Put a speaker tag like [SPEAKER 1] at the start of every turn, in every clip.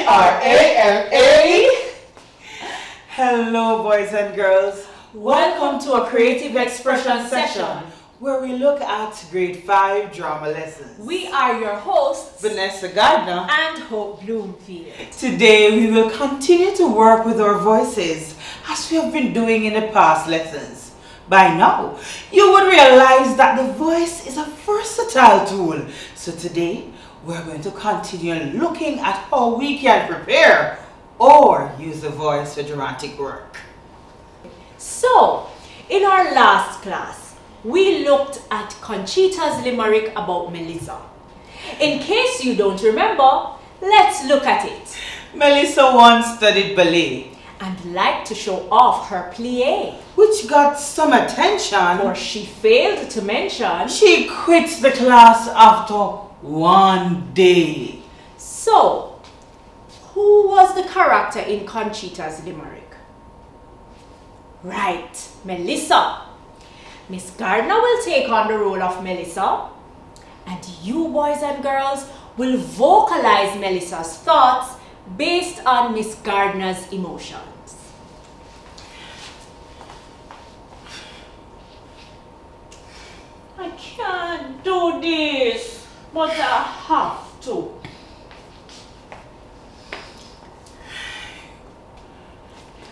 [SPEAKER 1] CRAMA. Hello, boys and girls. Welcome to a creative expression session where we look at grade 5 drama lessons.
[SPEAKER 2] We are your hosts,
[SPEAKER 1] Vanessa Gardner
[SPEAKER 2] and Hope Bloomfield.
[SPEAKER 1] Today we will continue to work with our voices as we have been doing in the past lessons. By now, you would realize that the voice is a versatile tool. So today, we're going to continue looking at how we can prepare or use the voice for dramatic work.
[SPEAKER 2] So, in our last class, we looked at Conchita's limerick about Melissa. In case you don't remember, let's look at it.
[SPEAKER 1] Melissa once studied ballet
[SPEAKER 2] and liked to show off her plie,
[SPEAKER 1] which got some attention,
[SPEAKER 2] for she failed to mention
[SPEAKER 1] she quits the class after one day.
[SPEAKER 2] So, who was the character in Conchita's limerick? Right, Melissa. Miss Gardner will take on the role of Melissa, and you boys and girls will vocalize Melissa's thoughts based on Miss Gardner's emotions. I can't do this, but I have to.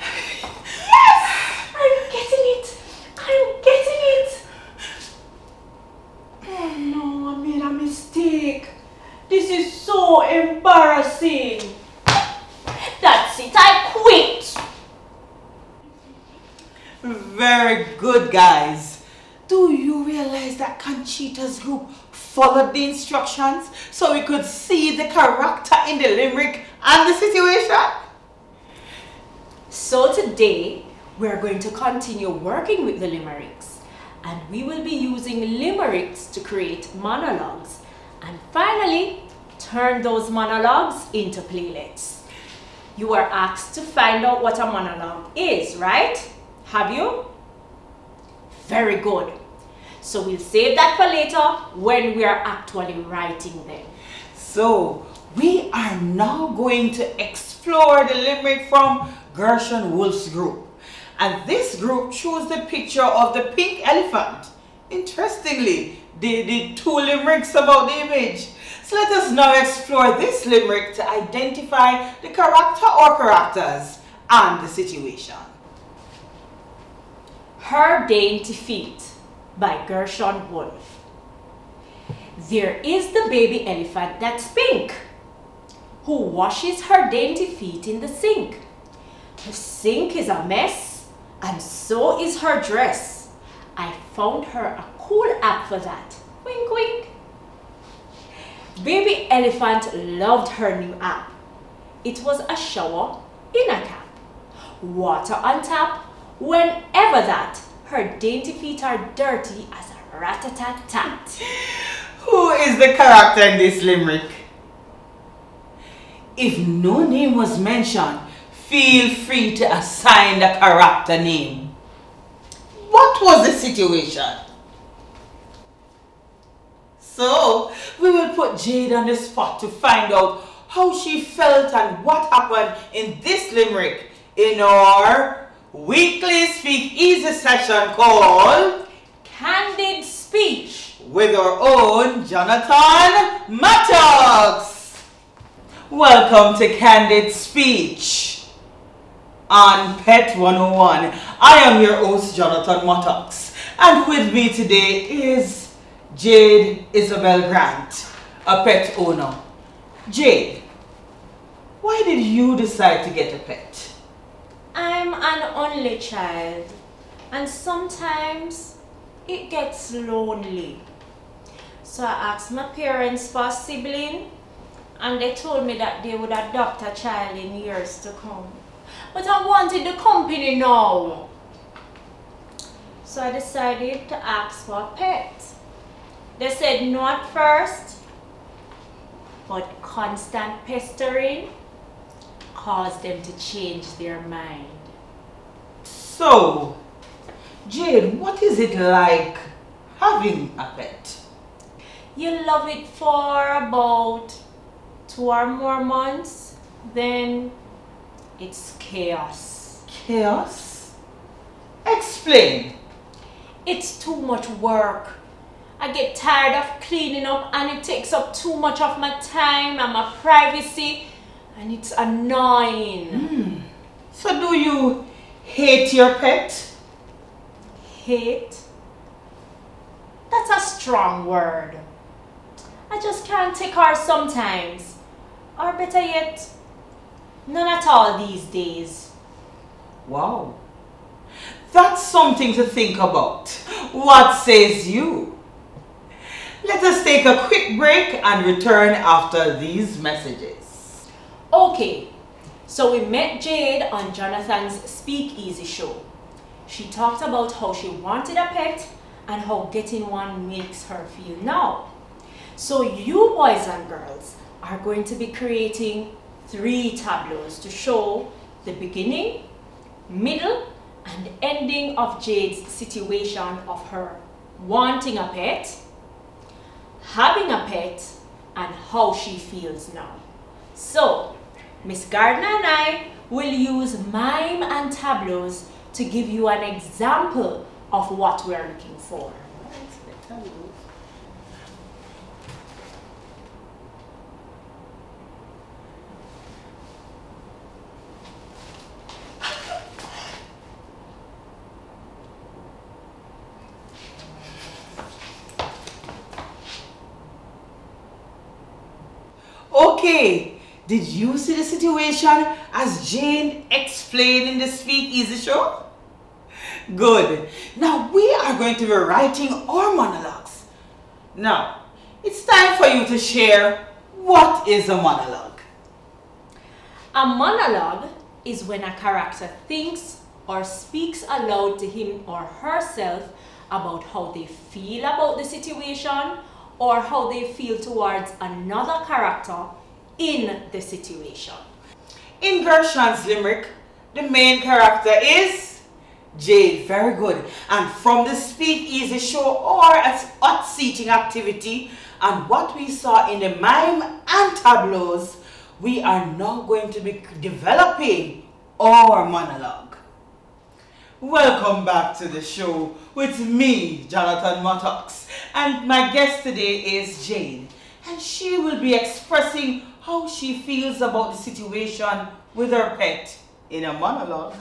[SPEAKER 2] Yes! I'm getting it! I'm getting it! Oh no, I made a mistake. This is so embarrassing. That's it, I quit.
[SPEAKER 1] Very good, guys. Do you realize that Conchita's group followed the instructions so we could see the character in the limerick and the situation?
[SPEAKER 2] So today, we're going to continue working with the limericks, and we will be using limericks to create monologues, and finally, turn those monologues into playlets. You are asked to find out what a monologue is, right? Have you? Very good. So we'll save that for later when we are actually writing them.
[SPEAKER 1] So we are now going to explore the limerick from Gershon Wolf's group. And this group chose the picture of the pink elephant. Interestingly, they did 2 limericks about the image. So let us now explore this limerick to identify the character or characters and the situation.
[SPEAKER 2] Her Dainty Feet by Gershon Wolf. There is the baby elephant that's pink, who washes her dainty feet in the sink. The sink is a mess, and so is her dress. I found her a cool app for that. Wink, wink. Baby elephant loved her new app. It was a shower in a cap. Water on tap whenever that. Her dainty feet are dirty as a rat-a-tat-tat.
[SPEAKER 1] Who is the character in this limerick? If no name was mentioned, feel free to assign the character name. What was the situation? So, we will put Jade on the spot to find out how she felt and what happened in this limerick in our weekly Speak Easy session called
[SPEAKER 2] Candid Speech
[SPEAKER 1] with our own Jonathan Mattox. Welcome to Candid Speech on Pet 101. I am your host, Jonathan Mattox, and with me today is Jade Isabel Grant, a pet owner. Jade, why did you decide to get a pet?
[SPEAKER 2] I'm an only child, and sometimes it gets lonely. So I asked my parents for a sibling, and they told me that they would adopt a child in years to come. But I wanted the company now. So I decided to ask for a pet. They said no at first, but constant pestering caused them to change their mind.
[SPEAKER 1] So, Jade, what is it like having a pet?
[SPEAKER 2] You love it for about 2 or more months, then it's chaos.
[SPEAKER 1] Chaos? Explain.
[SPEAKER 2] It's too much work. I get tired of cleaning up and it takes up too much of my time and my privacy, and it's annoying.
[SPEAKER 1] So do you hate your pet?
[SPEAKER 2] Hate? That's a strong word. I just can't take her sometimes. Or better yet, none at all these days.
[SPEAKER 1] Wow. That's something to think about. What says you? Let us take a quick break and return after these messages.
[SPEAKER 2] Okay, so we met Jade on Jonathan's Speakeasy show. She talked about how she wanted a pet and how getting one makes her feel now. So you boys and girls are going to be creating 3 tableaus to show the beginning, middle, and ending of Jade's situation of her wanting a pet, having a pet, and how she feels now. So, Miss Gardner and I will use mime and tableaus to give you an example of what we are looking for.
[SPEAKER 1] Okay, did you see the situation as Jane explained in the Speakeasy show? Good. Now we are going to be writing our monologues. Now, it's time for you to share what is a monologue.
[SPEAKER 2] A monologue is when a character thinks or speaks aloud to him or herself about how they feel about the situation or how they feel towards another character in the situation.
[SPEAKER 1] In Gershon's limerick, the main character is Jade. Very good. And from the Speakeasy show or a hot seating activity and what we saw in the mime and tableaus, we are now going to be developing our monologue. Welcome back to the show with me, Jonathan Mattox, and my guest today is Jade, and she will be expressing how she feels about the situation with her pet in a monologue.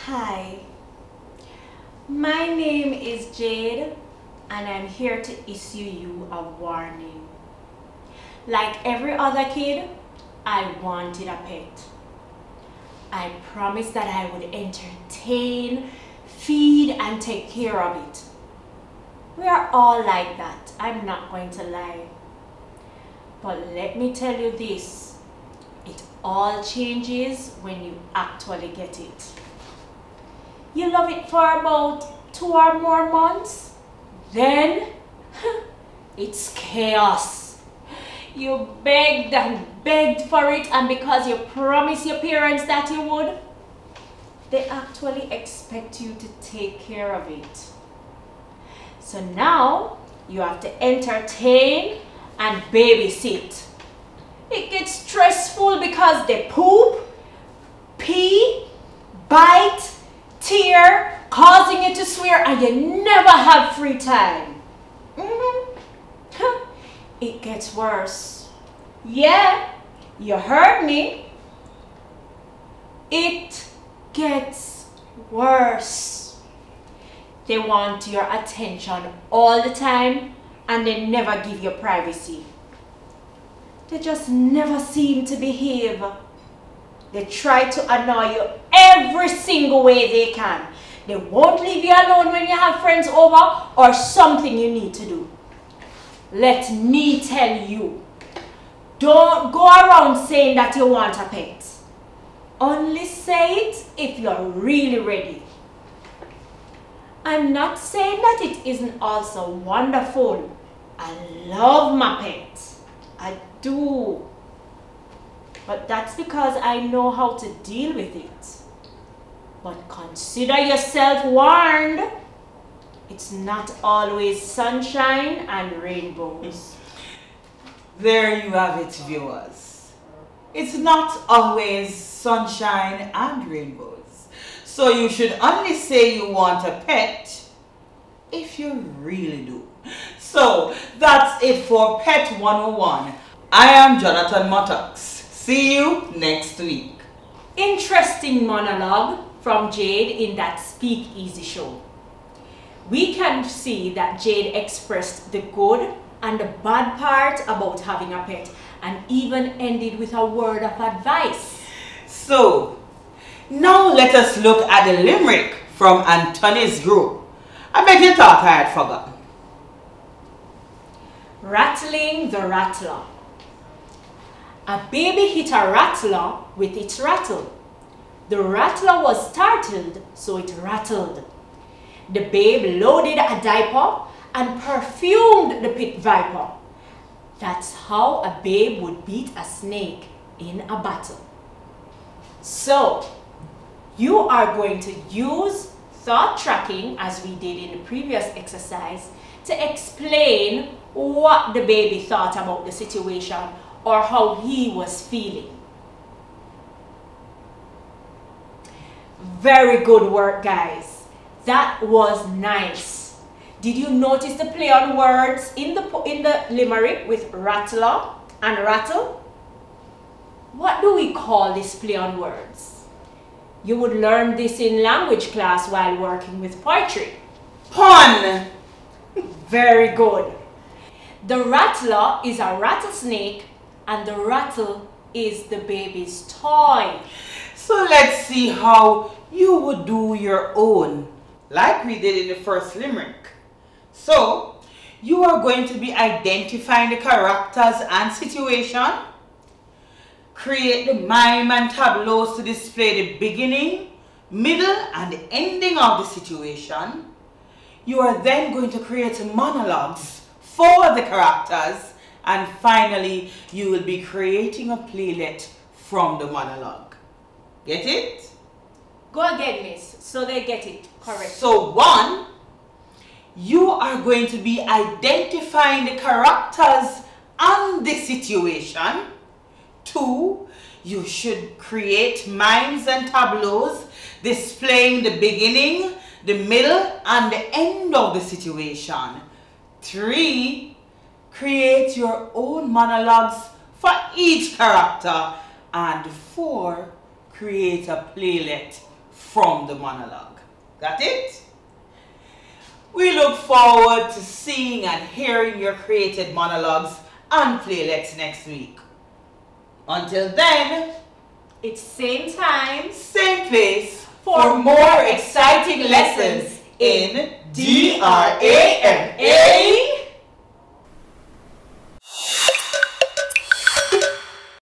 [SPEAKER 2] Hi, my name is Jade and I'm here to issue you a warning. Like every other kid, I wanted a pet. I promised that I would entertain, feed, and take care of it. We are all like that, I'm not going to lie. But let me tell you this, it all changes when you actually get it. You love it for about 2 or more months, then it's chaos. You begged and begged for it, and because you promised your parents that you would, they actually expect you to take care of it. So now you have to entertain and babysit. It gets stressful because they poop, pee, bite, tear, causing you to swear, and you never have free time. It gets worse. Yeah, you heard me. It gets worse. They want your attention all the time and they never give you privacy. They just never seem to behave. They try to annoy you every single way they can. They won't leave you alone when you have friends over or something you need to do. Let me tell you, don't go around saying that you want a pet. Only say it if you're really ready. I'm not saying that it isn't also wonderful. I love my pet. I do. But that's because I know how to deal with it. But consider yourself warned. It's not always sunshine and rainbows.
[SPEAKER 1] There you have it, viewers. it's not always sunshine and rainbows. So you should only say you want a pet if you really do. So that's it for Pet 101. I am Jonathan Mattox. See you next week.
[SPEAKER 2] Interesting monologue from Jade in that Speak Easy show. We can see that Jade expressed the good and the bad part about having a pet and even ended with a word of advice.
[SPEAKER 1] So, now let us look at the limerick from Anthony's group. I bet you thought I had forgotten.
[SPEAKER 2] Rattling the rattler. A baby hit a rattler with its rattle. The rattler was startled, so it rattled. The babe loaded a diaper and perfumed the pit viper. That's how a babe would beat a snake in a battle. So, you are going to use thought tracking, as we did in the previous exercise, to explain what the baby thought about the situation or how he was feeling. Very good work, guys. That was nice. Did you notice the play on words in the limerick with rattler and rattle? What do we call this play on words? You would learn this in language class while working with poetry.
[SPEAKER 1] Pun!
[SPEAKER 2] Very good. The rattler is a rattlesnake and the rattle is the baby's toy.
[SPEAKER 1] So let's see how you would do your own, like we did in the first limerick. So, you are going to be identifying the characters and situation, create the mime and tableaus to display the beginning, middle and the ending of the situation. You are then going to create monologues for the characters, and finally you will be creating a playlet from the monologue. Get it?
[SPEAKER 2] Go again, miss, so they get it correct.
[SPEAKER 1] So 1, you are going to be identifying the characters and the situation. 2, you should create mimes and tableaus displaying the beginning, the middle and the end of the situation. 3, create your own monologues for each character. And 4, create a playlet from the monologue. Got it? We look forward to seeing and hearing your created monologues and playlets next week. Until then,
[SPEAKER 2] it's same time,
[SPEAKER 1] same place for more exciting lessons in DRA